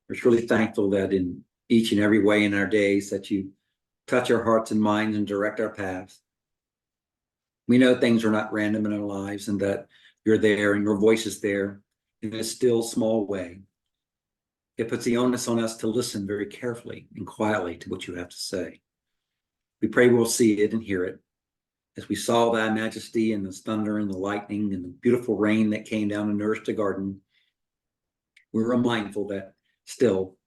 We're truly thankful that in each and every way in our days that you touch our hearts and minds and direct our paths. We know things are not random in our lives and that you're there and your voice is there in a still small way. It puts the onus on us to listen very carefully and quietly to what you have to say. We pray we'll see it and hear it. As we saw thy majesty and the thunder and the lightning and the beautiful rain that came down and nourished the garden, we're mindful that still,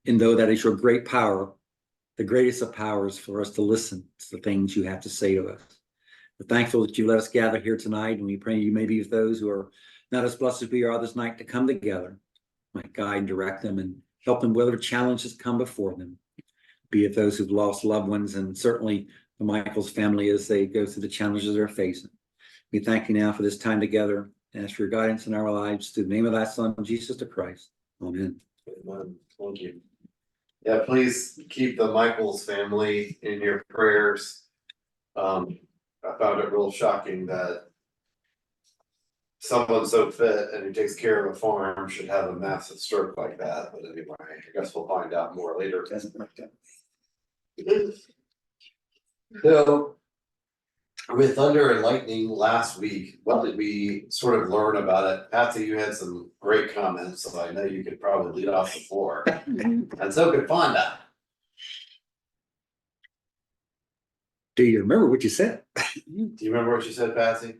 and though that is your great power, the greatest of powers for us to listen to the things you have to say to us. We're thankful that you let us gather here tonight, and we pray you may be with those who are not as blessed as we are this night to come together, might guide and direct them and help them with whatever challenges come before them, be it those who've lost loved ones and certainly the Michaels family as they go through the challenges they're facing. We thank you now for this time together and ask for your guidance in our lives through the name of thy Son, Jesus the Christ. Amen. Amen. Thank you. Yeah, please keep the Michaels family in your prayers. I found it real shocking that someone so fit and who takes care of a farm should have a massive stroke like that. But anyway, I guess we'll find out more later. It doesn't work out. So, with thunder and lightning last week, what did we sort of learn about it? Patsy, you had some great comments, so I know you could probably lead off the floor. And so could Fonda. Do you remember what you said? Do you remember what you said, Patsy?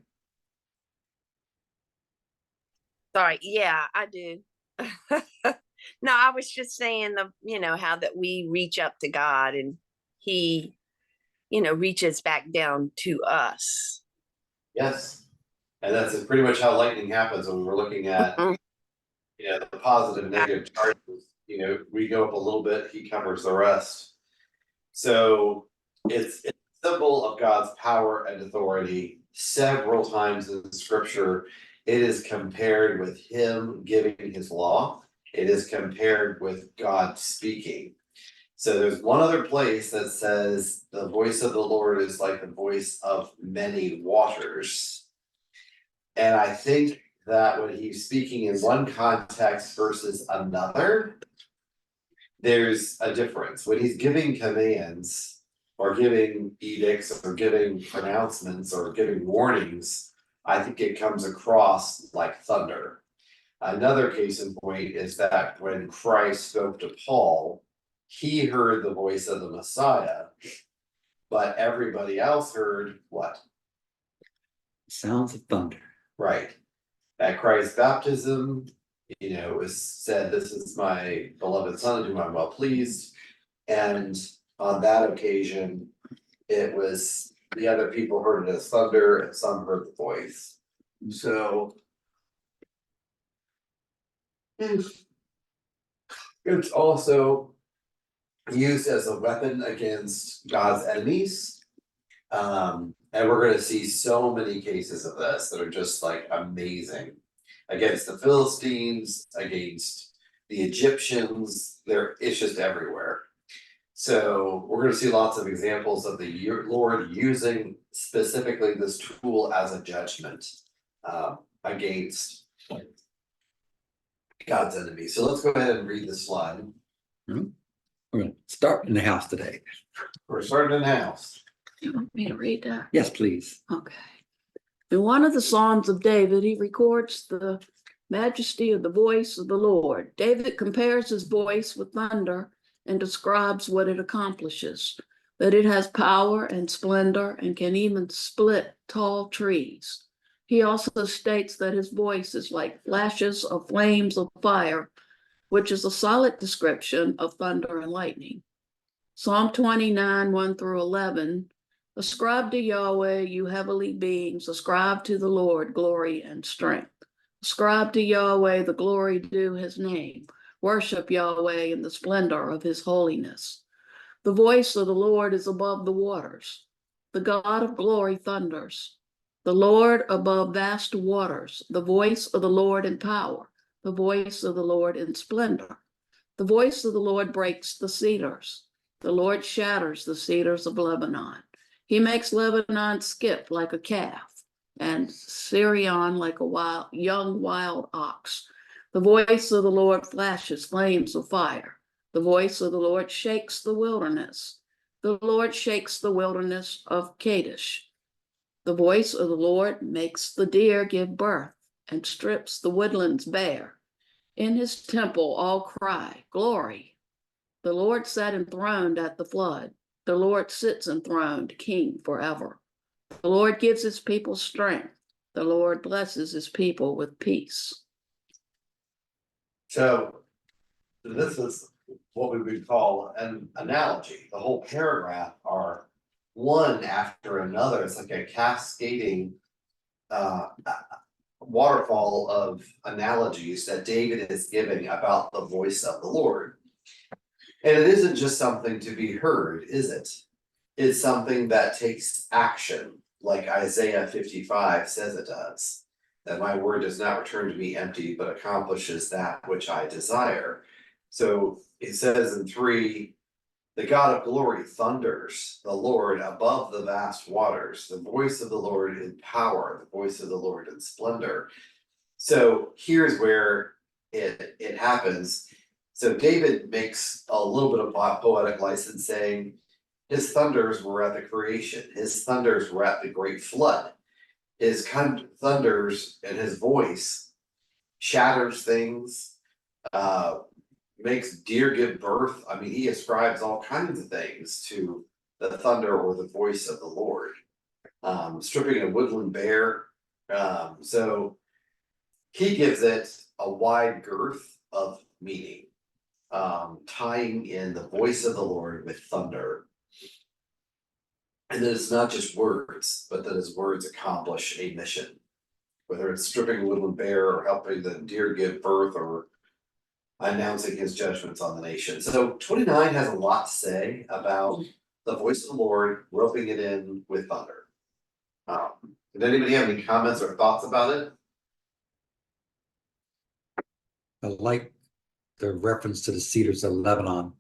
Sorry, yeah, I do. No, I was just saying how that we reach up to God and he, reaches back down to us. Yes. And that's pretty much how lightning happens when we're looking at, the positive and negative charges. We go up a little bit, he covers the rest. So it's a symbol of God's power and authority. Several times in scripture, it is compared with him giving his law. It is compared with God speaking. So there's one other place that says the voice of the Lord is like the voice of many waters. And I think that when he's speaking in one context versus another, there's a difference. When he's giving commands or giving edicts or giving pronouncements or giving warnings, I think it comes across like thunder. Another case in point is that when Christ spoke to Paul, he heard the voice of the Messiah, but everybody else heard what? Sounds of thunder. Right. At Christ's baptism, it was said, "This is my beloved son in whom I'm well pleased." And on that occasion, it was the other people heard it as thunder and some heard the voice. So it's also used as a weapon against God's enemies. And we're going to see so many cases of this that are just like amazing. Against the Philistines, against the Egyptians, it's just everywhere. So we're going to see lots of examples of the Lord using specifically this tool as a judgment against God's enemies. So let's go ahead and read the slide. Mm-hmm. We're going to start in the house today. We're starting in the house. You want me to read that? Yes, please. Okay. In one of the Psalms of David, he records the majesty of the voice of the Lord. David compares his voice with thunder and describes what it accomplishes, that it has power and splendor and can even split tall trees. He also states that his voice is like flashes of flames of fire, which is a solid description of thunder and lightning. Psalm 29, 1 through 11, ascribe to Yahweh, you heavenly beings, ascribe to the Lord glory and strength. Ascribe to Yahweh the glory due his name. Worship Yahweh in the splendor of his holiness. The voice of the Lord is above the waters. The God of glory thunders. The Lord above vast waters. The voice of the Lord in power. The voice of the Lord in splendor. The voice of the Lord breaks the cedars. The Lord shatters the cedars of Lebanon. He makes Lebanon skip like a calf, and Syrian like a young wild ox. The voice of the Lord flashes flames of fire. The voice of the Lord shakes the wilderness. The Lord shakes the wilderness of Kadesh. The voice of the Lord makes the deer give birth and strips the woodlands bare. In his temple all cry, glory. The Lord sat enthroned at the flood. The Lord sits enthroned, king forever. The Lord gives his people strength. The Lord blesses his people with peace. So this is what we would call an analogy. The whole paragraph are one after another. It's like a cascading waterfall of analogies that David is giving about the voice of the Lord. And it isn't just something to be heard, is it? It's something that takes action, like Isaiah 55 says it does. That my word does not return to me empty, but accomplishes that which I desire. So it says in 3, the God of glory thunders, the Lord above the vast waters, the voice of the Lord in power, the voice of the Lord in splendor. So here's where it happens. So David makes a little bit of poetic license saying his thunders were at the creation, his thunders were at the great flood. His thunders and his voice shatters things, makes deer give birth. I mean, he ascribes all kinds of things to the thunder or the voice of the Lord. Stripping a woodland bare. So he gives it a wide girth of meaning, tying in the voice of the Lord with thunder. And that it's not just words, but that his words accomplish a mission. Whether it's stripping a woodland bare or helping the deer give birth or announcing his judgments on the nation. So 29 has a lot to say about the voice of the Lord, roping it in with thunder. Did anybody have any comments or thoughts about it? I like the reference to the cedars of Lebanon,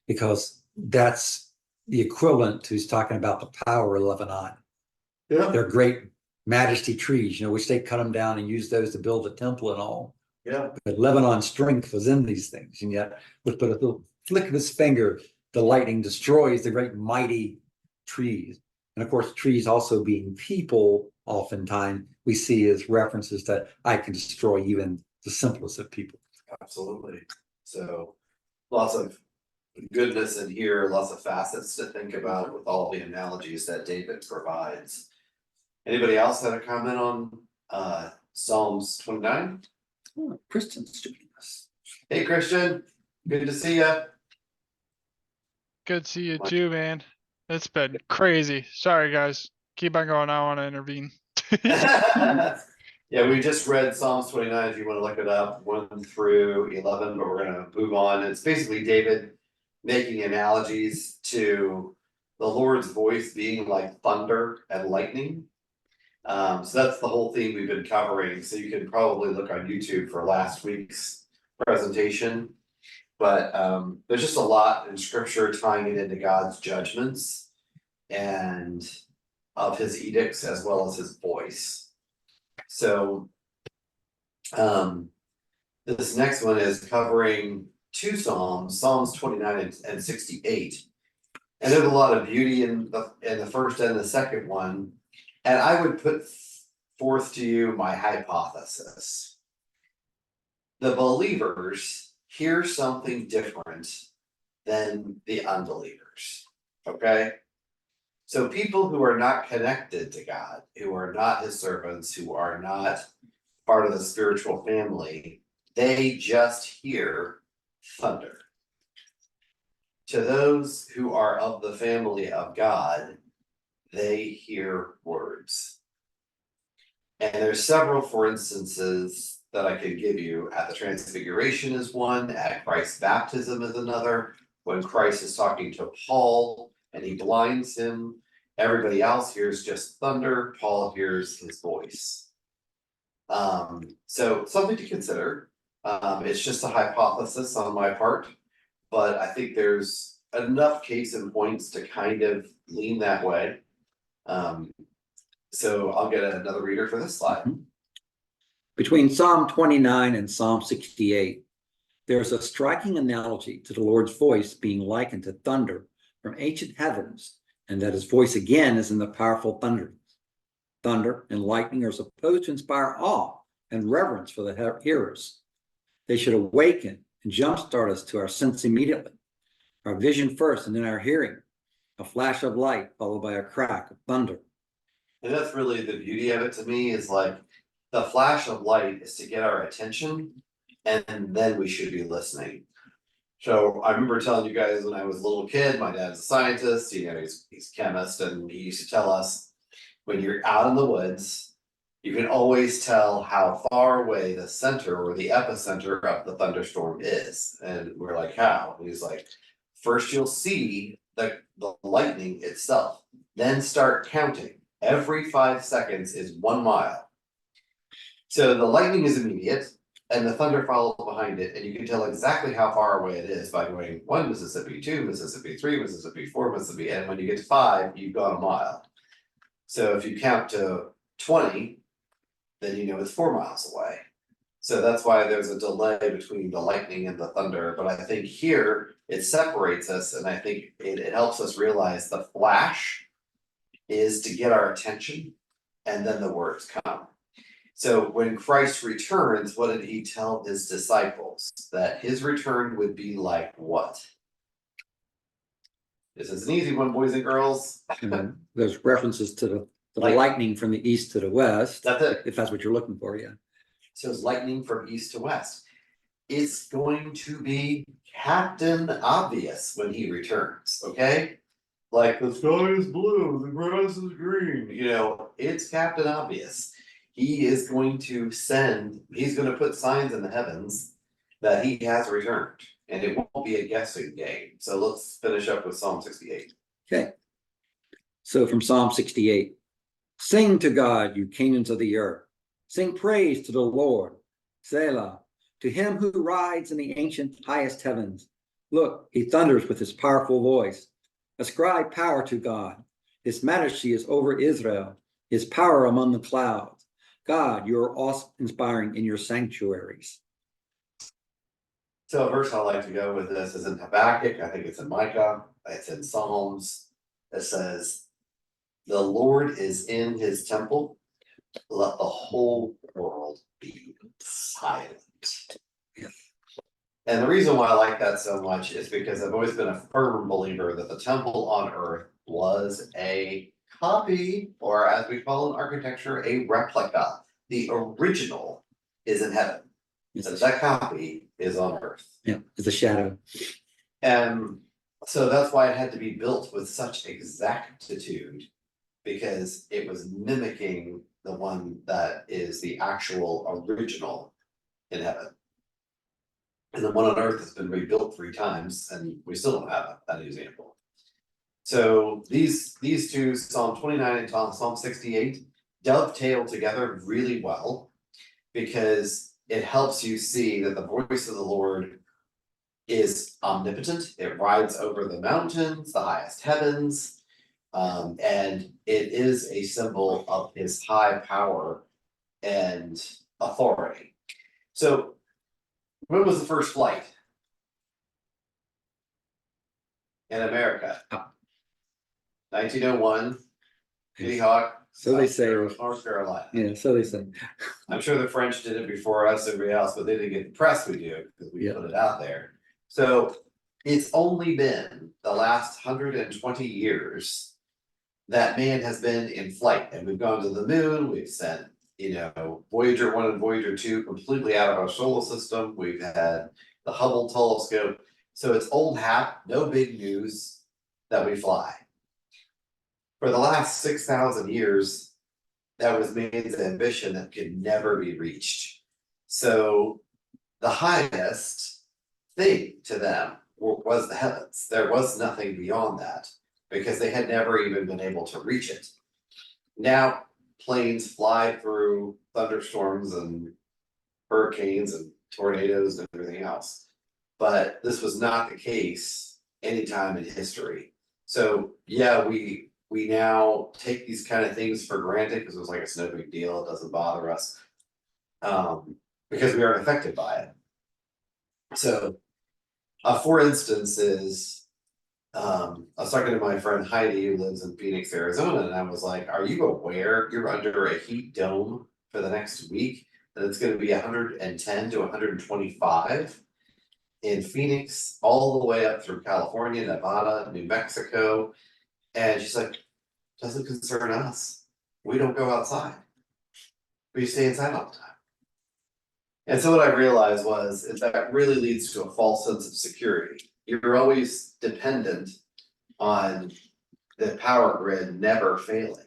because that's the equivalent to he's talking about the power of Lebanon. Yeah. They're great majesty trees, which they cut them down and use those to build a temple and all. Yeah. But Lebanon's strength was in these things, and yet with a little flick of his finger, the lightning destroys the great mighty trees. And of course, trees also being people, oftentimes we see as references that I can destroy even the simplest of people. Absolutely. So lots of goodness in here, lots of facets to think about with all the analogies that David provides. Anybody else have a comment on Psalms 29? Oh, Kristen's doing this. Hey Christian, good to see you. Good to see you too, man. It's been crazy. Sorry, guys. Keep on going. I want to intervene. Yeah, we just read Psalms 29 if you want to look it up, 1 through 11, but we're going to move on. It's basically David making analogies to the Lord's voice being like thunder and lightning. So that's the whole theme we've been covering. So you can probably look on YouTube for last week's presentation. But there's just a lot in scripture tying it into God's judgments and of his edicts as well as his voice. So this next one is covering 2 Psalms, Psalms 29 and 68. And there's a lot of beauty in the first and the second one. And I would put forth to you my hypothesis. The believers hear something different than the unbelievers. Okay? So people who are not connected to God, who are not his servants, who are not part of the spiritual family, they just hear thunder. To those who are of the family of God, they hear words. And there's several, for instances, that I could give you. At the Transfiguration is one, at Christ's baptism is another. When Christ is talking to Paul and he blinds him, everybody else hears just thunder, Paul hears his voice. So something to consider. It's just a hypothesis on my part, but I think there's enough case and points to kind of lean that way. So I'll get another reader for this slide. Between Psalm 29 and Psalm 68, there's a striking analogy to the Lord's voice being likened to thunder from ancient heavens, and that his voice again is in the powerful thunder. Thunder and lightning are supposed to inspire awe and reverence for the hearers. They should awaken and jumpstart us to our sense immediately, our vision first and then our hearing, a flash of light followed by a crack of thunder. And that's really the beauty of it to me, is like the flash of light is to get our attention, and then we should be listening. So I remember telling you guys when I was a little kid, my dad's a scientist, you know, he's a chemist, and he used to tell us when you're out in the woods, you can always tell how far away the center or the epicenter of the thunderstorm is. And we're like, how? And he's like, first you'll see the lightning itself, then start counting. Every 5 seconds is 1 mile. So the lightning is immediate and the thunder follows behind it, and you can tell exactly how far away it is by going 1 Mississippi, 2 Mississippi, 3 Mississippi, 4 Mississippi, and when you get to 5, you've gone a mile. So if you count to 20, then you know it's 4 miles away. So that's why there's a delay between the lightning and the thunder. But I think here it separates us, and I think it helps us realize the flash is to get our attention, and then the words come. So when Christ returns, what did he tell his disciples? That his return would be like what? This is an easy one, boys and girls. And there's references to the Like- lightning from the east to the west, That's it. if that's what you're looking for, yeah. So it's lightning from east to west. It's going to be Captain Obvious when he returns, okay? Like the sky is blue, the grass is green, you know, it's Captain Obvious. He is going to he's gonna put signs in the heavens that he has returned, and it won't be a guessing game. So let's finish up with Psalm 68. Okay. So from Psalm 68, sing to God, you kingdoms of the earth. Sing praise to the Lord, Selah, to him who rides in the ancient highest heavens. Look, he thunders with his powerful voice. Ascribe power to God. His majesty is over Israel, his power among the clouds. God, you are awe-inspiring in your sanctuaries. So a verse I like to go with this is in Habakkuk, I think it's in Micah, it's in Psalms. It says, the Lord is in his temple, let the whole world be silent. Yes. And the reason why I like that so much is because I've always been a firm believer that the temple on earth was a copy, or as we call in architecture, a replica. The original is in heaven. It's So a, that copy is on earth. yeah, it's a shadow. And so that's why it had to be built with such exactitude, because it was mimicking the one that is the actual original in heaven. And the one on earth has been rebuilt 3 times, and we still don't have that example. So these two, Psalm 29 and Psalm 68, dovetail together really well, because it helps you see that the voice of the Lord is omnipotent. It rides over the mountains, the highest heavens, and it is a symbol of his high power and authority. So, when was the first flight in America? 1901, Kitty Hawk. So they South say. North Carolina. Yeah, so they say. I'm sure the French did it before us, everybody else, but they didn't get the press we do, because we Yeah. put it out there. So it's only been the last 120 years that man has been in flight, and we've gone to the moon, we've sent, Voyager 1 and Voyager 2 completely out of our solar system, we've had the Hubble telescope, so it's old hat, no big news that we fly. For the last 6,000 years, that was man's ambition that could never be reached. So the highest thing to them was the heavens. There was nothing beyond that, because they had never even been able to reach it. Now planes fly through thunderstorms and hurricanes and tornadoes and everything else. But this was not the case anytime in history. So yeah, we now take these kind of things for granted because it was like, it's no big deal, it doesn't bother us. because we aren't affected by it. So, for instance, I was talking to my friend Heidi, who lives in Phoenix, Arizona, and I was like, are you aware you're under a heat dome for the next week? And it's going to be 110 to 125 in Phoenix, all the way up through California, Nevada, New Mexico. And she's like, doesn't concern us. We don't go outside. We stay inside all the time. And so what I realized is that really leads to a false sense of security. You're always dependent on the power grid never failing.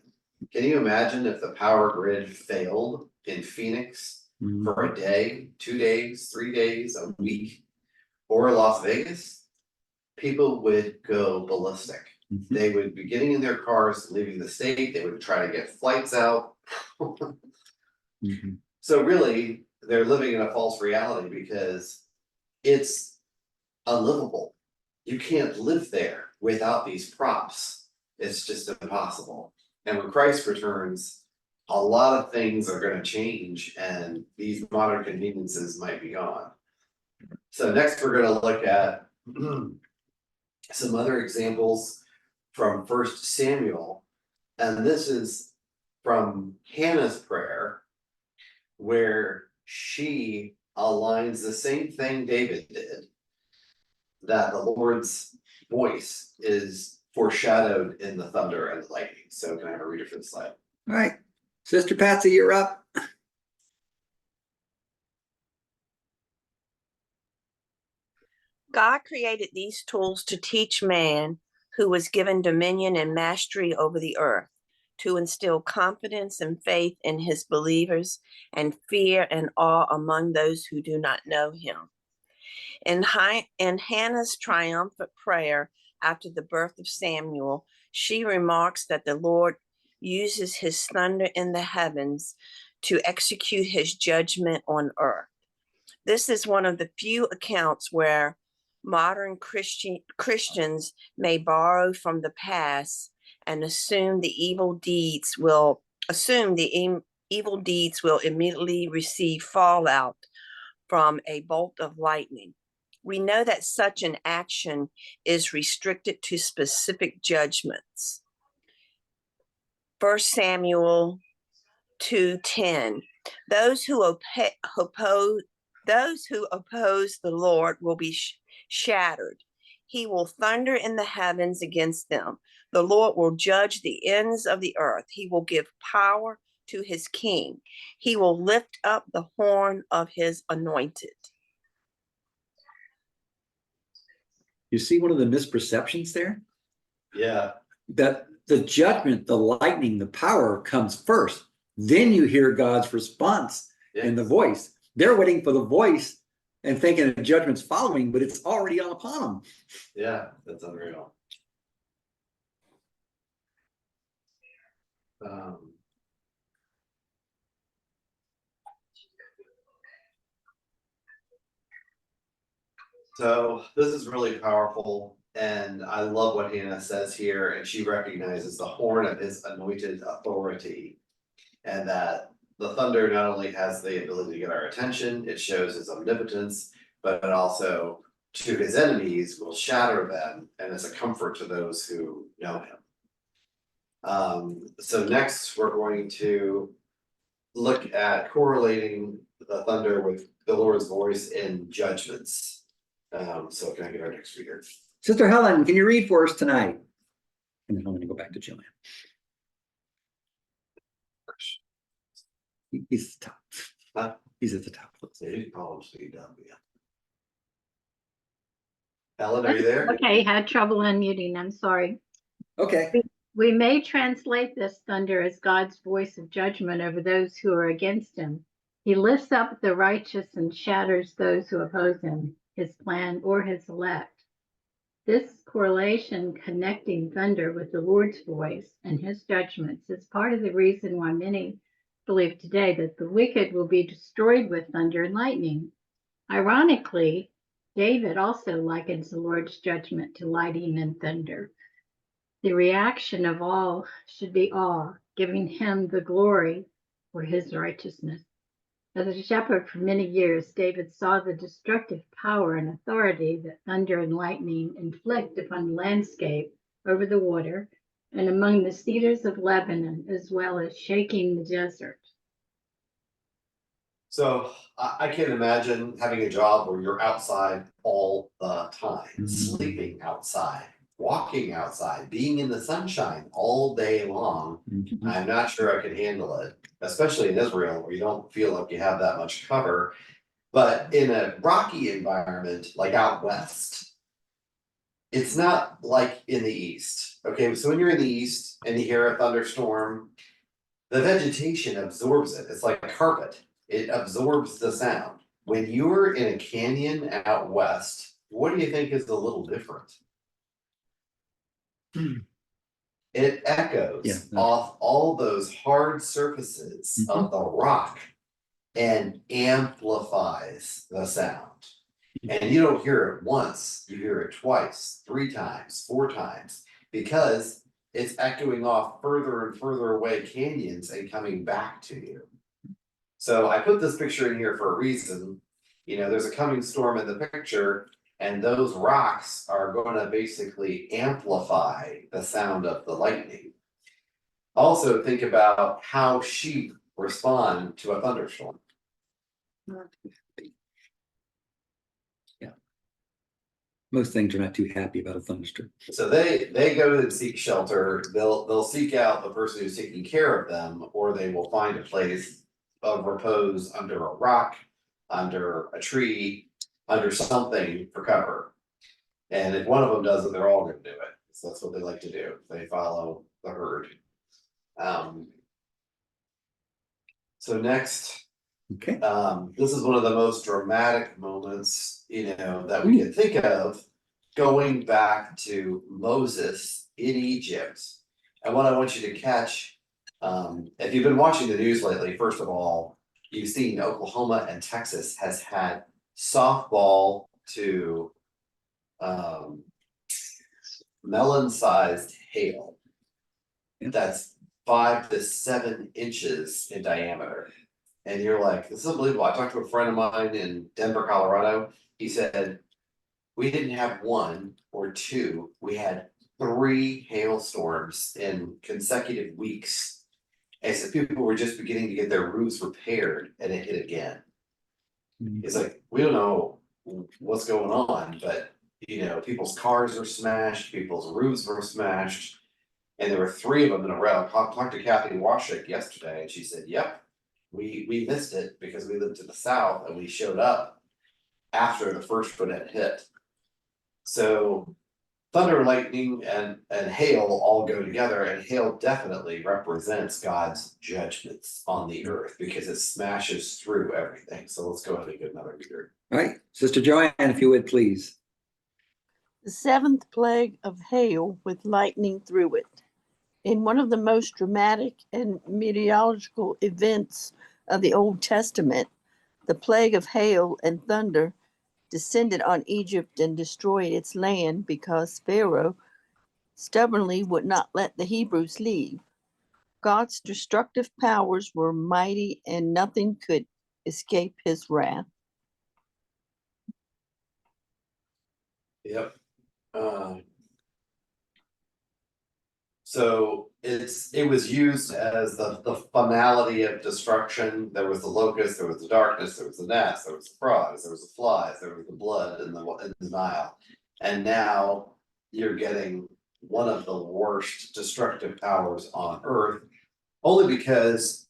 Can you imagine if the power grid failed in Phoenix for a day, 2 days, 3 days, a week, or Las Vegas? People would go ballistic. They would be getting in their cars, leaving the state. They would try to get flights out. So really, they're living in a false reality because it's unlivable. You can't live there without these props. It's just impossible. And when Christ returns, a lot of things are going to change and these modern conveniences might be gone. So next we're going to look at some other examples from 1 Samuel. And this is from Hannah's prayer, where she aligns the same thing David did, that the Lord's voice is foreshadowed in the thunder and the lightning. So can I have a reader for the slide? All right, Sister Patsy, you're up. God created these tools to teach man, who was given dominion and mastery over the earth, to instill confidence and faith in his believers and fear and awe among those who do not know him. In Hannah's triumphant prayer after the birth of Samuel, she remarks that the Lord uses his thunder in the heavens to execute his judgment on earth. This is one of the few accounts where modern Christians may borrow from the past and assume the evil deeds will immediately receive fallout from a bolt of lightning. We know that such an action is restricted to specific judgments. 1 Samuel 2:10. Those who oppose the Lord will be shattered. He will thunder in the heavens against them. The Lord will judge the ends of the earth. He will give power to his king. He will lift up the horn of his anointed. You see one of the misperceptions there? Yeah. That the judgment, the lightning, the power comes first. Then you hear God's response in the voice. They're waiting for the voice and thinking the judgment's following, but it's already upon them. Yeah, that's unreal. So this is really powerful, and I love what Hannah says here, and she recognizes the horn of his anointed authority, and that the thunder not only has the ability to get our attention, it shows his omnipotence, but it also, to his enemies, will shatter them, and is a comfort to those who know him. So next we're going to look at correlating the thunder with the Lord's voice in judgments. So can I get our next reader? Sister Helen, can you read for us tonight? And then I'm going to go back to Joanne. He's at the top. Huh? He's at the top. Helen, are you there? Okay, had trouble unmuting, I'm sorry. Okay. We may translate this thunder as God's voice of judgment over those who are against him. He lifts up the righteous and shatters those who oppose him, his plan, or his elect. This correlation connecting thunder with the Lord's voice and his judgments is part of the reason why many believe today that the wicked will be destroyed with thunder and lightning. Ironically, David also likens the Lord's judgment to lightning and thunder. The reaction of all should be awe, giving him the glory for his righteousness. As a shepherd for many years, David saw the destructive power and authority that thunder and lightning inflict upon the landscape over the water and among the cedars of Lebanon, as well as shaking the desert. So I can't imagine having a job where you're outside all the time, sleeping outside, walking outside, being in the sunshine all day long. I'm not sure I could handle it, especially in Israel where you don't feel like you have that much cover. But in a rocky environment like out west, it's not like in the east. Okay, so when you're in the east and you hear a thunderstorm, the vegetation absorbs it. It's like a carpet. It absorbs the sound. When you're in a canyon out west, what do you think is a little different? It echoes off all those hard surfaces of the rock and amplifies the sound. And you don't hear it once, you hear it twice, 3 times, 4 times, because it's echoing off further and further away canyons and coming back to you. So I put this picture in here for a reason. You know, there's a coming storm in the picture, and those rocks are going to basically amplify the sound of the lightning. Also, think about how sheep respond to a thunderstorm. Yeah. Most things are not too happy about a thunderstorm. So they go and seek shelter. They'll seek out the person who's taking care of them, or they will find a place of repose under a rock, under a tree, under something for cover. And if one of them does it, they're all going to do it. So that's what they like to do. They follow the herd. So next, Okay. this is one of the most dramatic moments, you know, that we can think of, going back to Moses in Egypt. And what I want you to catch, if you've been watching the news lately, first of all, you've seen Oklahoma and Texas has had softball to melon-sized hail. That's 5 to 7 inches in diameter. And you're like, this is unbelievable. I talked to a friend of mine in Denver, Colorado. He said, we didn't have 1 or 2, we had 3 hailstorms in consecutive weeks. And so people were just beginning to get their roofs repaired, and it hit again. It's like, we don't know what's going on, but you know, people's cars are smashed, people's roofs were smashed, and there were 3 of them in a row. I talked to Kathy Washik yesterday, and she said, yep, we missed it because we lived to the south, and we showed up after the first one had hit. So thunder, lightning, and hail all go together, and hail definitely represents God's judgments on the earth because it smashes through everything. So let's go ahead and get another reader. All right, Sister Joanne, if you would please. The 7th plague of hail with lightning through it. In one of the most dramatic and meteorological events of the Old Testament, the plague of hail and thunder descended on Egypt and destroyed its land because Pharaoh stubbornly would not let the Hebrews leave. God's destructive powers were mighty and nothing could escape his wrath. Yep. So it was used as the finality of destruction. There was the locust, there was the darkness, there was the gnats, there was the frogs, there was the flies, there was the blood in the Nile. And now you're getting one of the worst destructive powers on earth, only because,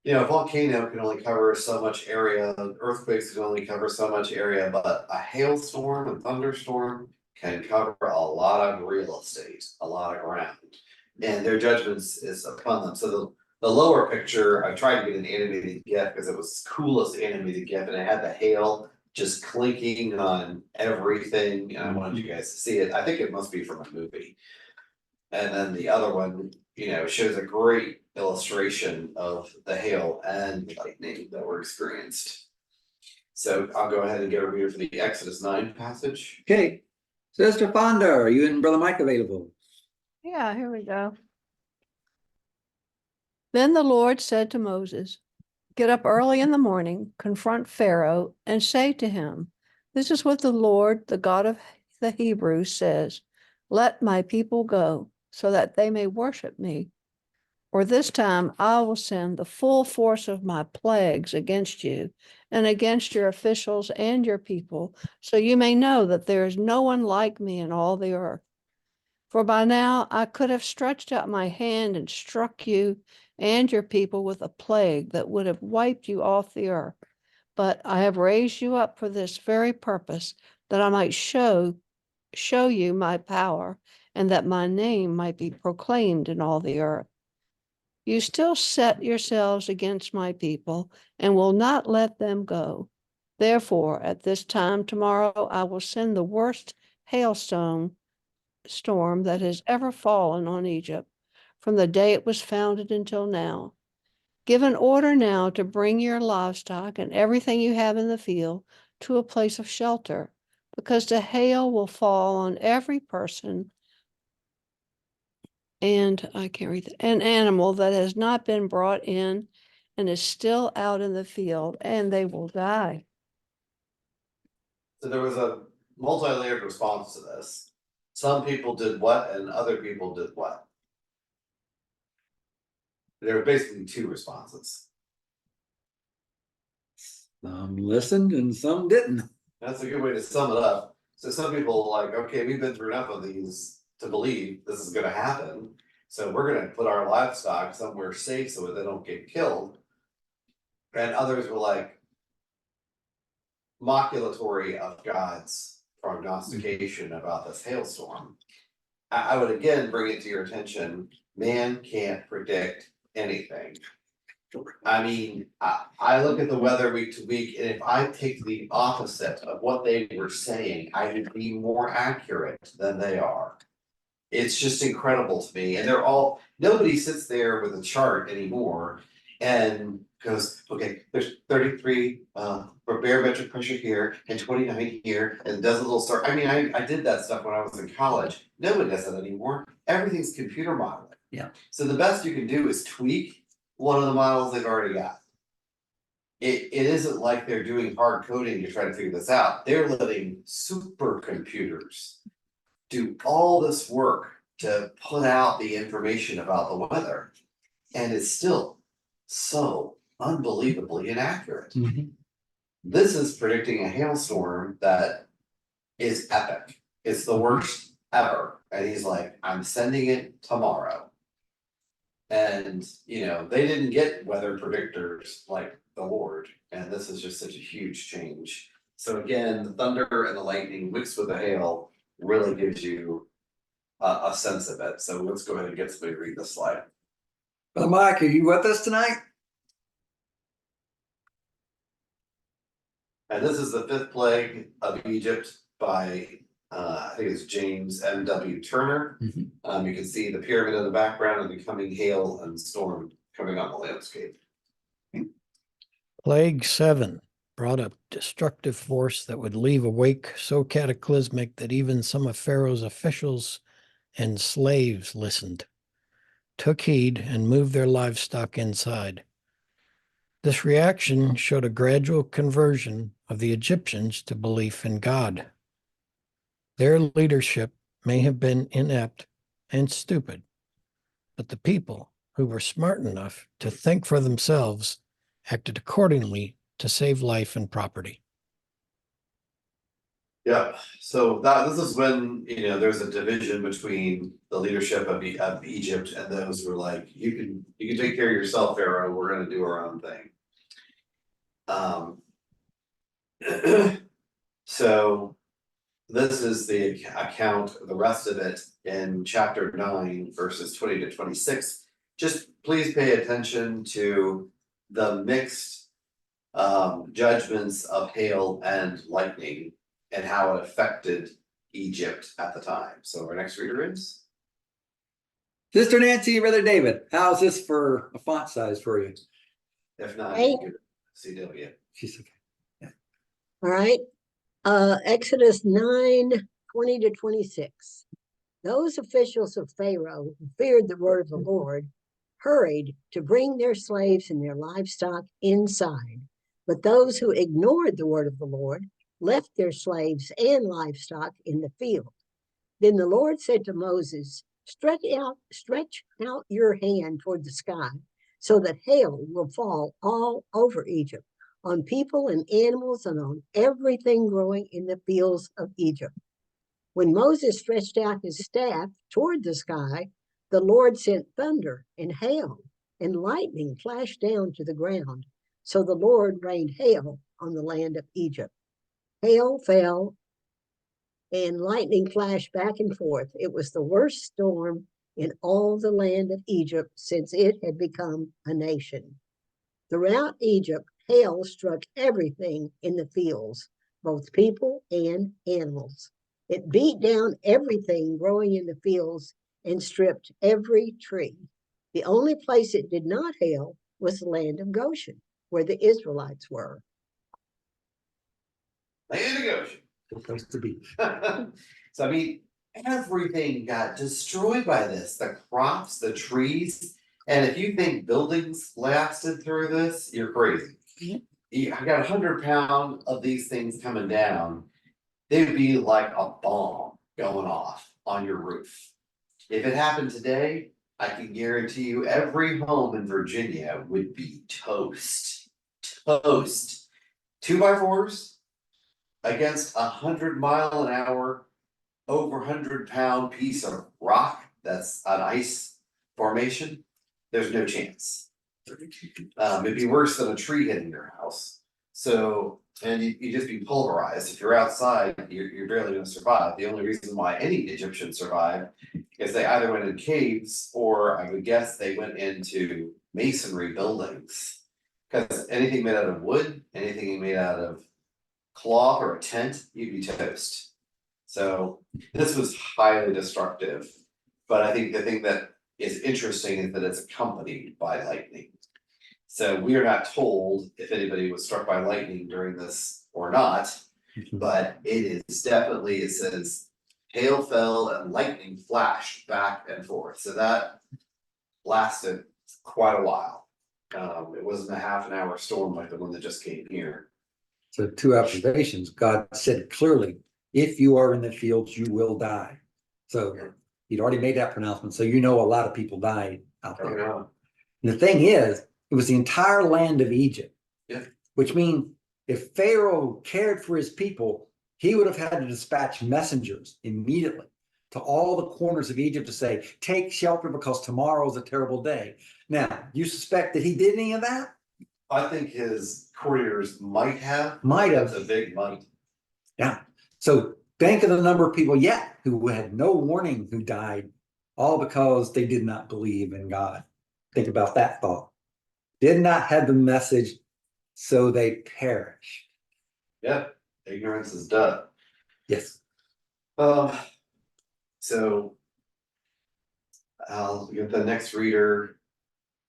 you know, a volcano can only cover so much area, earthquakes can only cover so much area, but a hailstorm and thunderstorm can cover a lot of real estate, a lot of ground, and their judgments is upon them. So the lower picture, I tried to get an animated GIF because it was the coolest animated GIF, and it had the hail just clinking on everything, and I wanted you guys to see it. I think it must be from a movie. And then the other one, you know, shows a great illustration of the hail and lightning that were experienced. So I'll go ahead and get a reader for the Exodus 9 passage. Okay, Sister Fonda, are you and Brother Mike available? Yeah, here we go. Then the Lord said to Moses, Get up early in the morning, confront Pharaoh, and say to him, this is what the Lord, the God of the Hebrews, says. Let my people go, so that they may worship me. Or this time I will send the full force of my plagues against you and against your officials and your people, so you may know that there is no one like me in all the earth. For by now I could have stretched out my hand and struck you and your people with a plague that would have wiped you off the earth. But I have raised you up for this very purpose, that I might show you my power, and that my name might be proclaimed in all the earth. You still set yourselves against my people and will not let them go. Therefore, at this time tomorrow, I will send the worst storm that has ever fallen on Egypt from the day it was founded until now. Give an order now to bring your livestock and everything you have in the field to a place of shelter, because the hail will fall on every person and an animal that has not been brought in and is still out in the field, and they will die. So there was a multi-layered response to this. Some people did what and other people did what. There were basically two responses. Some listened and some didn't. That's a good way to sum it up. So some people are like, okay, we've been through enough of these to believe this is gonna happen. So we're gonna put our livestock somewhere safe so that they don't get killed. And others were like maculatory of God's prognostication about this hailstorm. I would again bring it to your attention, man can't predict anything. I mean, I look at the weather week to week, and if I picked the opposite of what they were saying, I would be more accurate than they are. It's just incredible to me, and nobody sits there with a chart anymore and goes, okay, there's 33 for barometric pressure here and 29 here, and does a little start. I mean, I did that stuff when I was in college. Nobody does that anymore. Everything's computer modeling. Yeah. So the best you can do is tweak one of the models they've already got. It isn't like they're doing hard coding to try to figure this out. They're letting supercomputers do all this work to put out the information about the weather, and it's still so unbelievably inaccurate. Mhm. This is predicting a hailstorm that is epic. It's the worst ever, and he's like, I'm sending it tomorrow. And they didn't get weather predictors like the Lord, and this is just such a huge change. So again, the thunder and the lightning mixed with the hail really gives you a sense of it. So let's go ahead and get somebody to read this slide. Brother Mike, are you with us tonight? And this is the fifth plague of Egypt by I think it's James M.W. Turner. Mhm. You can see the pyramid in the background and the coming hail and storm coming on the landscape. Plague 7 brought a destructive force that would leave a wake so cataclysmic that even some of Pharaoh's officials and slaves listened, took heed, and moved their livestock inside. This reaction showed a gradual conversion of the Egyptians to belief in God. Their leadership may have been inept and stupid, but the people who were smart enough to think for themselves acted accordingly to save life and property. Yeah, so this is when there's a division between the leadership of Egypt and those who are like, you can take care of yourself, Pharaoh. We're going to do our own thing. So this is the account, the rest of it in chapter 9, verses 20 to 26. Just please pay attention to the mixed judgments of hail and lightning and how it affected Egypt at the time. So our next reader is Sister Nancy, Brother David, how's this for a font size for you? if not, Right. you can CW. She's okay. All right. Exodus 9:20 to 26. Those officials of Pharaoh who feared the word of the Lord hurried to bring their slaves and their livestock inside. But those who ignored the word of the Lord left their slaves and livestock in the field. Then the Lord said to Moses, stretch out your hand toward the sky, so that hail will fall all over Egypt, on people and animals and on everything growing in the fields of Egypt. When Moses stretched out his staff toward the sky, the Lord sent thunder and hail, and lightning flashed down to the ground. So the Lord rained hail on the land of Egypt. Hail fell and lightning flashed back and forth. It was the worst storm in all the land of Egypt since it had become a nation. Throughout Egypt, hail struck everything in the fields, both people and animals. It beat down everything growing in the fields and stripped every tree. The only place it did not hail was the land of Goshen, where the Israelites were. Land of Goshen. Good place to be. So I mean, everything got destroyed by this, the crops, the trees. And if you think buildings lasted through this, you're crazy. I got 100 pounds of these things coming down. They'd be like a bomb going off on your roof. If it happened today, I can guarantee you every home in Virginia would be toast. Toast. 2x4s against 100-mile-an-hour, over 100-pound piece of rock that's an ice formation. There's no chance. It'd be worse than a tree hitting your house. So, and you just be pulverized. If you're outside, you're barely going to survive. The only reason why any Egyptians survived is they either went in caves, or I would guess they went into masonry buildings. Because anything made out of wood, anything made out of cloth or a tent, you'd be toast. So this was highly destructive. But I think the thing that is interesting is that it's accompanied by lightning. So we are not told if anybody was struck by lightning during this or not, but it is definitely, it says hail fell and lightning flashed back and forth. So that lasted quite a while. It wasn't a half-an-hour storm like the one that just came here. So 2 observations. God said clearly, if you are in the fields, you will die. So he'd already made that pronouncement. So a lot of people died out there. Yeah. And the thing is, it was the entire land of Egypt. Yeah. Which means if Pharaoh cared for his people, he would have had to dispatch messengers immediately to all the corners of Egypt to say, take shelter because tomorrow is a terrible day. Now, you suspect that he did any of that? I think his couriers might have. Might That's a big might. Yeah. So think of the number of people yet who had no warning who died, all because they did not believe in God. Think about that thought. Did not have the message, so they perished. Yeah, ignorance is death. Yes. So I'll get the next reader.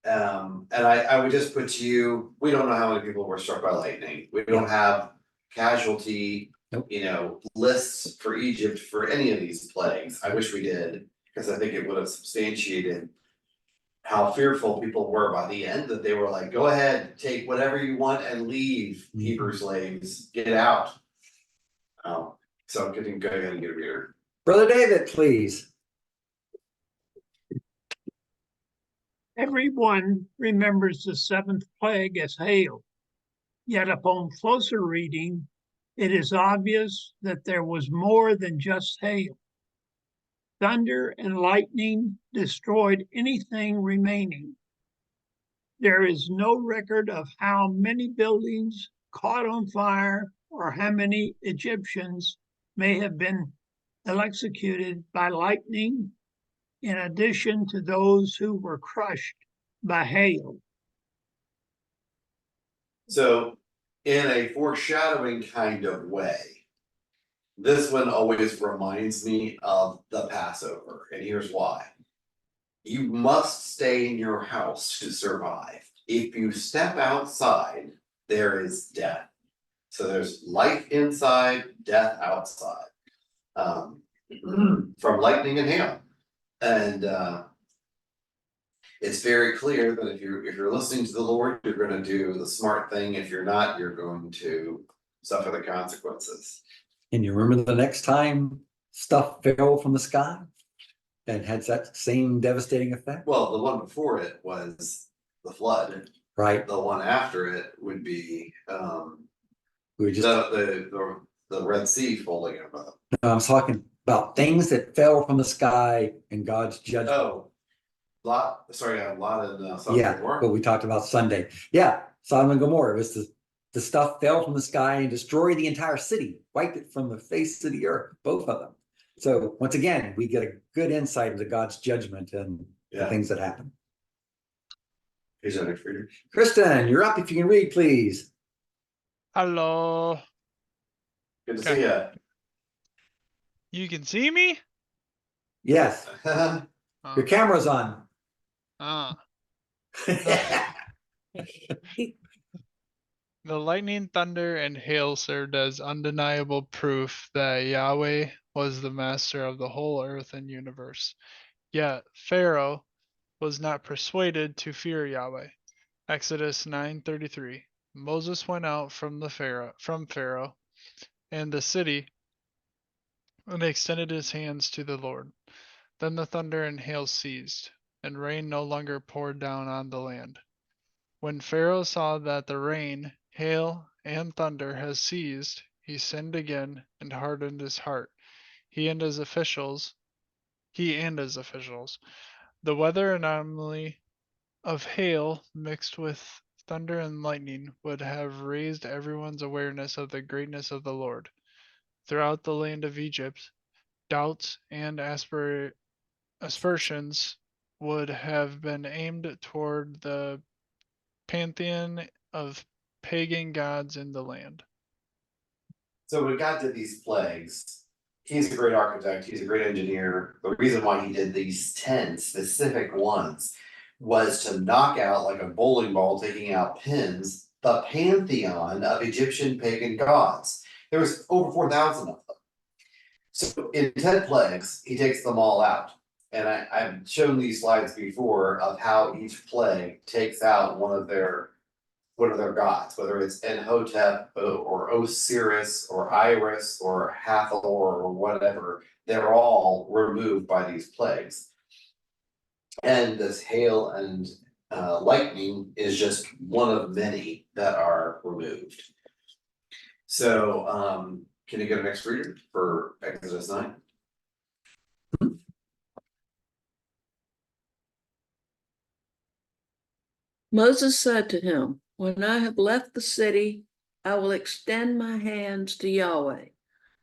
And I would just put we don't know how many people were struck by lightning. We don't have casualty, Nope. Lists for Egypt for any of these plagues. I wish we did, because I think it would have substantiated how fearful people were by the end, that they were like, go ahead, take whatever you want and leave, Hebrew slaves, get out. So I'm getting go ahead and get a reader. Brother David, please. Everyone remembers the 7th plague as hail. Yet upon closer reading, it is obvious that there was more than just hail. Thunder and lightning destroyed anything remaining. There is no record of how many buildings caught on fire or how many Egyptians may have been electrocuted by lightning, in addition to those who were crushed by hail. So, in a foreshadowing kind of way, this one always reminds me of the Passover, and here's why. You must stay in your house to survive. If you step outside, there is death. So there's life inside, death outside, from lightning and hail. And it's very clear that if you're listening to the Lord, you're gonna do the smart thing. If you're not, you're going to suffer the consequences. And you remember the next time stuff fell from the sky and had that same devastating effect? Well, the one before it was the flood. Right. The one after it would be We were just, the Red Sea folding over. I was talking about things that fell from the sky and God's judgment. Oh, Lot in Sodom Yeah, and Gomorrah. what we talked about Sunday. Yeah, Sodom and Gomorrah. It was the stuff fell from the sky and destroyed the entire city, wiped it from the face of the earth, both of them. So once again, we get a good insight into God's judgment and the things that happen. Who's our next reader? Kristen, you're up if you can read, please. Hello. Good to see you. You can see me? Yes, Oh. your camera's on. Ah. The lightning, thunder, and hail served as undeniable proof that Yahweh was the master of the whole earth and universe. Yet Pharaoh was not persuaded to fear Yahweh. Exodus 9:33. Moses went out from Pharaoh and the city and extended his hands to the Lord. Then the thunder and hail ceased, and rain no longer poured down on the land. When Pharaoh saw that the rain, hail, and thunder has ceased, he sinned again and hardened his heart. He and his officials. The weather anomaly of hail mixed with thunder and lightning would have raised everyone's awareness of the greatness of the Lord. Throughout the land of Egypt, doubts and aspersions would have been aimed toward the pantheon of pagan gods in the land. So when God did these plagues, he's a great architect, he's a great engineer. The reason why he did these 10 specific ones was to knock out, like a bowling ball taking out pins, the pantheon of Egyptian pagan gods. There was over 4,000 of them. So in 10 plagues, he takes them all out. And I've shown these slides before of how each plague takes out one of their gods, whether it's Enhotep or Osiris or Iris or Hathor or whatever. They're all removed by these plagues. And this hail and lightning is just one of many that are removed. So can you get a next reader for Exodus 9? Moses said to him, when I have left the city, I will extend my hands to Yahweh.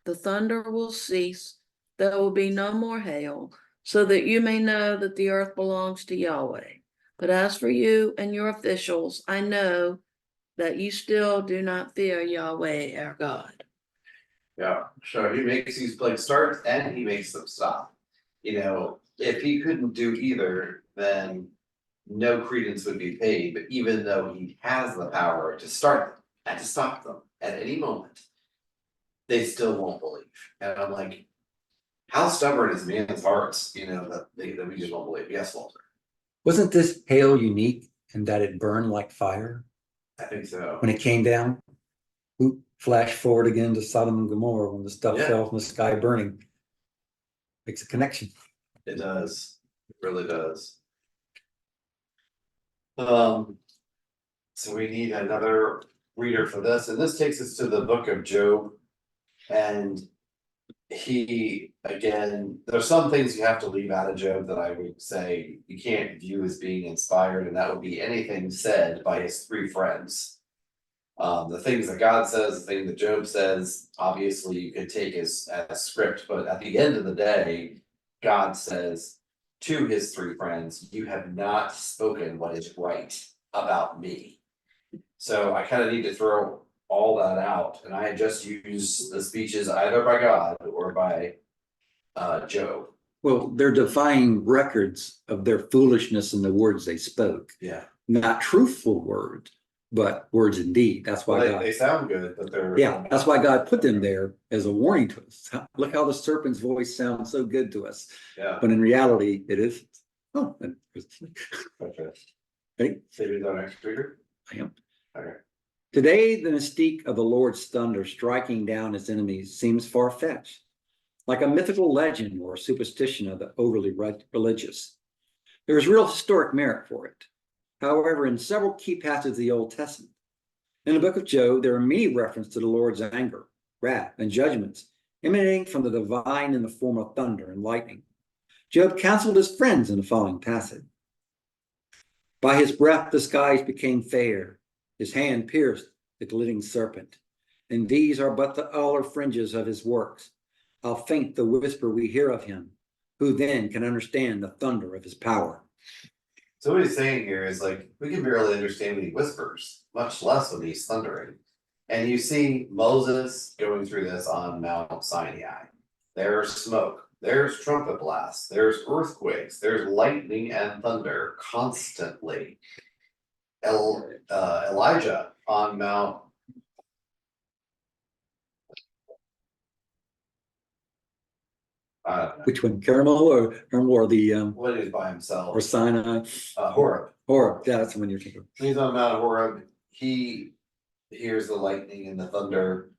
The thunder will cease, there will be no more hail, so that you may know that the earth belongs to Yahweh. But as for you and your officials, I know that you still do not fear Yahweh our God. Yeah, so he makes these plagues start and he makes them stop. You know, if he couldn't do either, then no credence would be paid. But even though he has the power to start them and to stop them at any moment, they still won't believe. And I'm like, how stubborn is man's hearts, you know, that we just won't believe. Yes, Walter. Wasn't this hail unique in that it burned like fire I think so. when it came down? Flash forward again to Sodom and Gomorrah when the stuff fell from the sky burning. Makes a connection. It does. It really does. So we need another reader for this, and this takes us to the book of Job. And he, again, there's some things you have to leave out of Job that I would say you can't view as being inspired, and that would be anything said by his 3 friends. The things that God says, the thing that Job says, obviously you could take as script, but at the end of the day, God says to his 3 friends, you have not spoken what is right about me. So I kind of need to throw all that out, and I just use the speeches either by God or by Job. Well, they're defying records of their foolishness and the words they spoke. Yeah. Not truthful words, but words indeed. That's why Well, they sound good, but they're that's why God put them there as a warning to us. Look how the serpent's voice sounds so good to us. Yeah. But in reality, it isn't. Oh, Okay. Ready? Say who's our next reader? I am. Okay. Today, the mystique of the Lord's thunder striking down his enemies seems far-fetched, like a mythical legend or superstition of the overly religious. There is real historic merit for it. However, in several key passages of the Old Testament, in the book of Job, there are many references to the Lord's anger, wrath, and judgments emanating from the divine in the form of thunder and lightning. Job counseled his friends in the following passage. By his breath the skies became fair, his hand pierced the glittering serpent. And these are but the outer fringes of his works. How faint the whisper we hear of him. Who then can understand the thunder of his power? So what he's saying here is like, we can barely understand when he whispers, much less when he's thundering. And you see Moses going through this on Mount Sinai. There's smoke, there's trumpet blasts, there's earthquakes, there's lightning and thunder constantly. Elijah on Mount Which one, Carmel or the what is by himself? or Sinai? Horeb. Horeb, yeah, that's the one you're thinking of. He's on Mount Horeb. He hears the lightning and the thunder.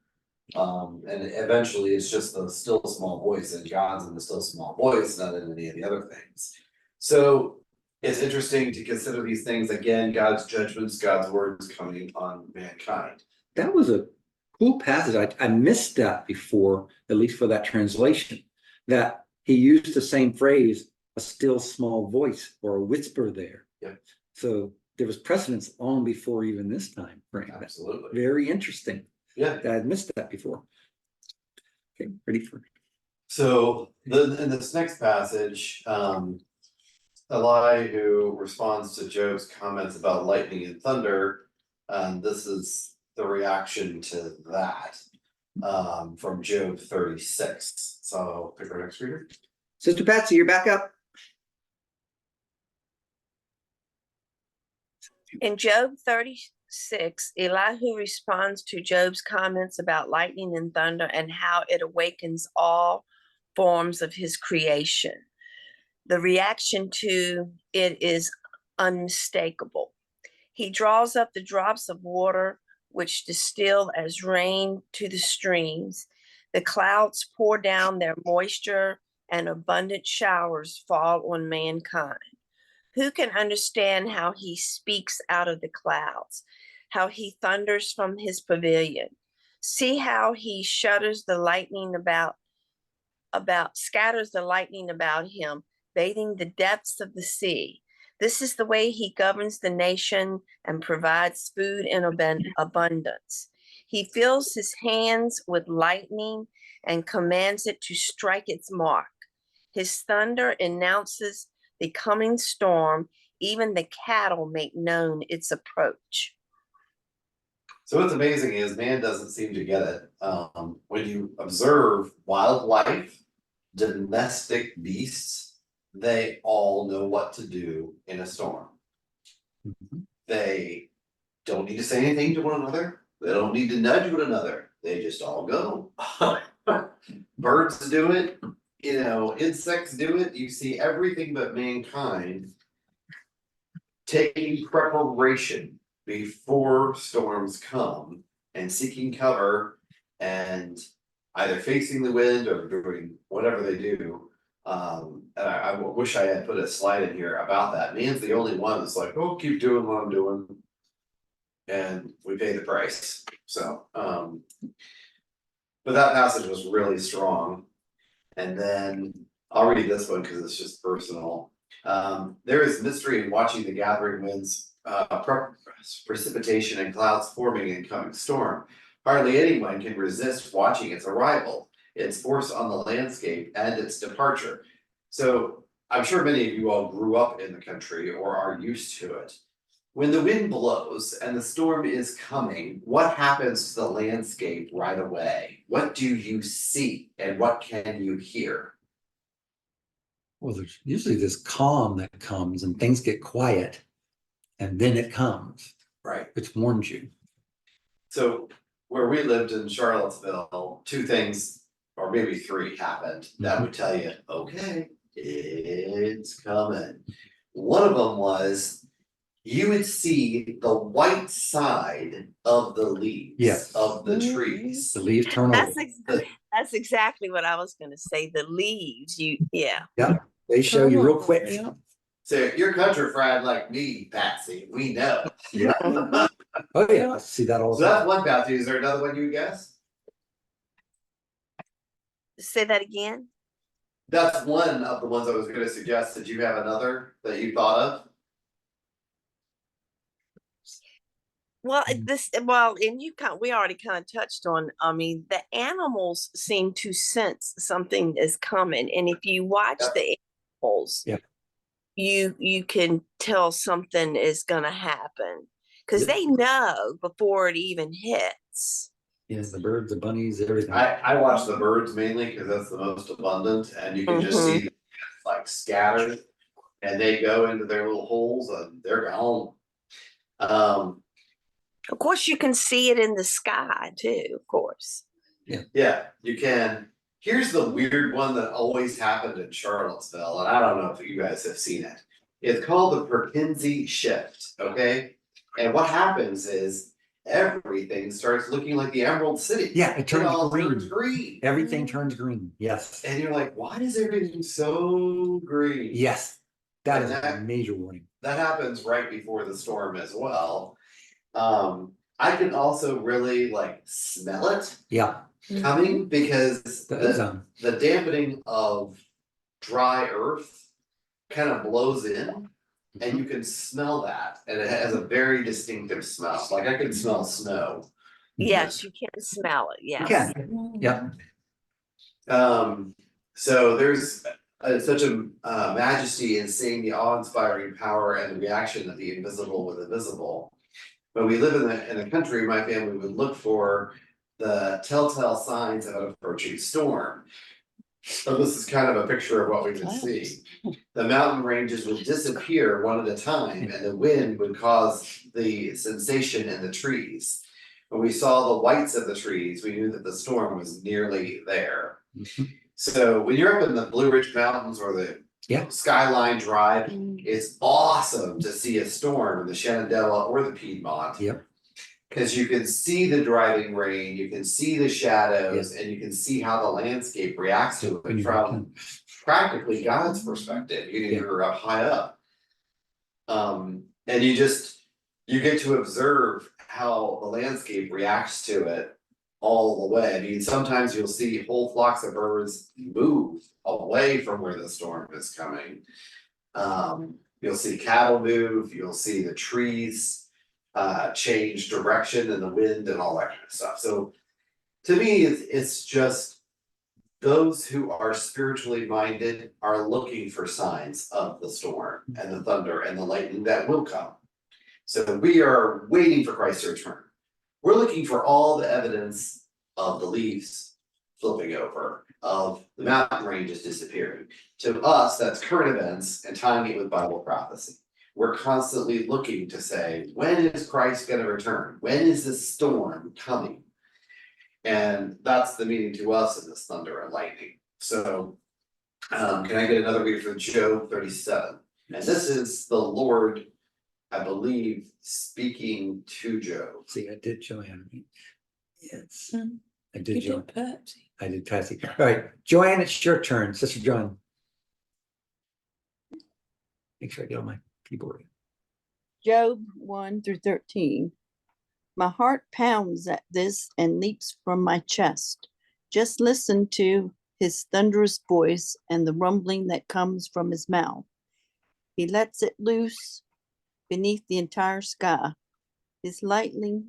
And eventually it's just the still small voice, and God's in the still small voice, not in any of the other things. So it's interesting to consider these things again, God's judgments, God's words coming on mankind. That was a cool passage. I missed that before, at least for that translation, that he used the same phrase, a still small voice or a whisper there. Yeah. So there was precedence long before even this time frame. Absolutely. Very interesting. Yeah. I had missed that before. Okay, ready for it. So in this next passage, Eli, who responds to Job's comments about lightning and thunder, this is the reaction to that from Job 36. So pick our next reader. Sister Patsy, you're back up. In Job 36, Elihu responds to Job's comments about lightning and thunder and how it awakens all forms of his creation. The reaction to it is unmistakable. He draws up the drops of water which distill as rain to the streams. The clouds pour down their moisture and abundant showers fall on mankind. Who can understand how he speaks out of the clouds, how he thunders from his pavilion? See how he scatters the lightning about him, bathing the depths of the sea. This is the way he governs the nation and provides food in abundance. He fills his hands with lightning and commands it to strike its mark. His thunder announces the coming storm. Even the cattle make known its approach. So what's amazing is man doesn't seem to get it. When you observe wildlife, domestic beasts, they all know what to do in a storm. They don't need to say anything to one another. They don't need to nudge one another. They just all go. Birds do it, insects do it. You see everything but mankind taking preparation before storms come and seeking cover and either facing the wind or doing whatever they do. And I wish I had put a slide in here about that. Man's the only one that's like, oh, keep doing what I'm doing. And we pay the price. So, but that passage was really strong. And then I'll read this one because it's just personal. There is mystery in watching the gathering winds, precipitation and clouds forming in coming storm. Hardly anyone can resist watching its arrival, its force on the landscape, and its departure. So I'm sure many of you all grew up in the country or are used to it. When the wind blows and the storm is coming, what happens to the landscape right away? What do you see and what can you hear? Well, there's usually this calm that comes and things get quiet, and then it comes, Right. which warns you. So where we lived in Charlottesville, two things, or maybe three happened that would tell you, okay, it's coming. One of them was, you would see the white side of the leaves Yes. of the trees. The leaves turn over. That's exactly what I was gonna say. The leaves, yeah. Yeah, they show you real quick. Yeah. So if you're country fried like me, Patsy, we know. Yeah. Oh, yeah, I see that all So the that's time. one bounty. Is there another one you would guess? Say that again. That's one of the ones I was gonna suggest. Did you have another that you thought of? Well, and we already kind of touched on, I mean, the animals seem to sense something is coming. And if you watch Yep. the animals, Yep. you can tell something is gonna happen. Because they know before it even hits. Yes, the birds, the bunnies, everything. I watch the birds mainly because that's the most abundant, and you can just see like scattered, and they go into their little holes and they're gone. Of course, you can see it in the sky too, of course. Yeah, you can. Here's the weird one that always happened in Charlottesville, and I don't know if you guys have seen it. It's called the Perkinsey shift, okay? And what happens is everything starts looking like the Emerald City. Yeah, it turns all green. turns green. Everything turns green. Yes. And you're like, why is everything so green? Yes. That And is a that- major warning. That happens right before the storm as well. I can also really like smell it Yeah. coming because The ozone. the dampening of dry earth kind of blows in, and you can smell that, and it has a very distinctive smell. Like I can smell snow. Yes, you can smell it. You Yes. can. Yeah. So there's such a majesty in seeing the awe-inspiring power and the reaction of the invisible with the visible. When we live in the country, my family would look for the telltale signs of an approaching storm. So this is kind of a picture of what we would see. The mountain ranges would disappear one at a time, and the wind would cause the sensation in the trees. When we saw the whites of the trees, we knew that the storm was nearly there. So when you're up in the Blue Ridge Mountains or the Skyline Drive, it's awesome to see a storm in the Shenandoah or the Piedmont. Yep. Because you can see the driving rain, you can see the shadows, and you can see how the landscape reacts to it from practically God's perspective. You're up high up. And you get to observe how the landscape reacts to it all the way. I mean, sometimes you'll see whole flocks of birds move away from where the storm is coming. You'll see cattle move, you'll see the trees change direction and the wind and all that kind of stuff. So to me, it's just those who are spiritually minded are looking for signs of the storm and the thunder and the lightning that will come. So we are waiting for Christ's return. We're looking for all the evidence of the leaves flipping over, of the mountain ranges disappearing. To us, that's current events and tying it with Bible prophecy. We're constantly looking to say, when is Christ going to return? When is this storm coming? And that's the meaning to us in this thunder and lightning. So can I get another read for Job 37? And this is the Lord, I believe, speaking to Job. See, I did Joanne. Yes. I You did did Joanne. Patsy. I did Patsy. All right, Joanne, it's your turn. Sister John. Make sure I get on my keyboard. Job 1-13. My heart pounds at this and leaps from my chest. Just listen to his thunderous voice and the rumbling that comes from his mouth. He lets it loose beneath the entire sky, his lightning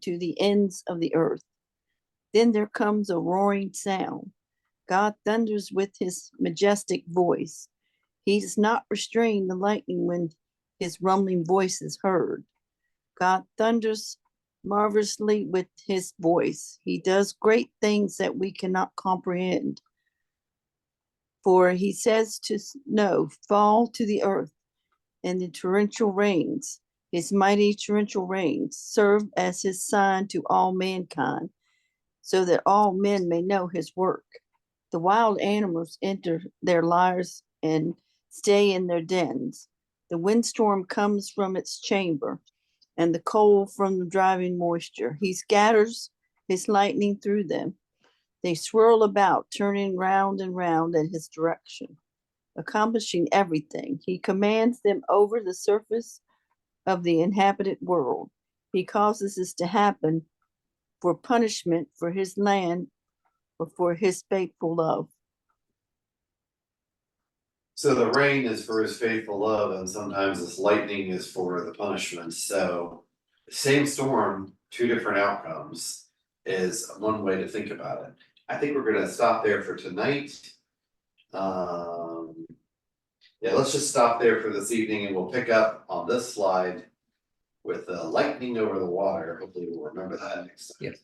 to the ends of the earth. Then there comes a roaring sound. God thunders with his majestic voice. He does not restrain the lightning when his rumbling voice is heard. God thunders marvelously with his voice. He does great things that we cannot comprehend. For he says to snow, fall to the earth, and the torrential rains, his mighty torrential rains, serve as his sign to all mankind, so that all men may know his work. The wild animals enter their lairs and stay in their dens. The windstorm comes from its chamber, and the cold from the driving moisture. He scatters his lightning through them. They swirl about, turning round and round in his direction, accomplishing everything. He commands them over the surface of the inhabited world. He causes this to happen for punishment for his land or for his faithful love. So the rain is for his faithful love, and sometimes this lightning is for the punishment. So same storm, two different outcomes is one way to think about it. I think we're gonna stop there for tonight. Yeah, let's just stop there for this evening, and we'll pick up on this slide with lightning over the water. Hopefully we'll remember that next time. Yes.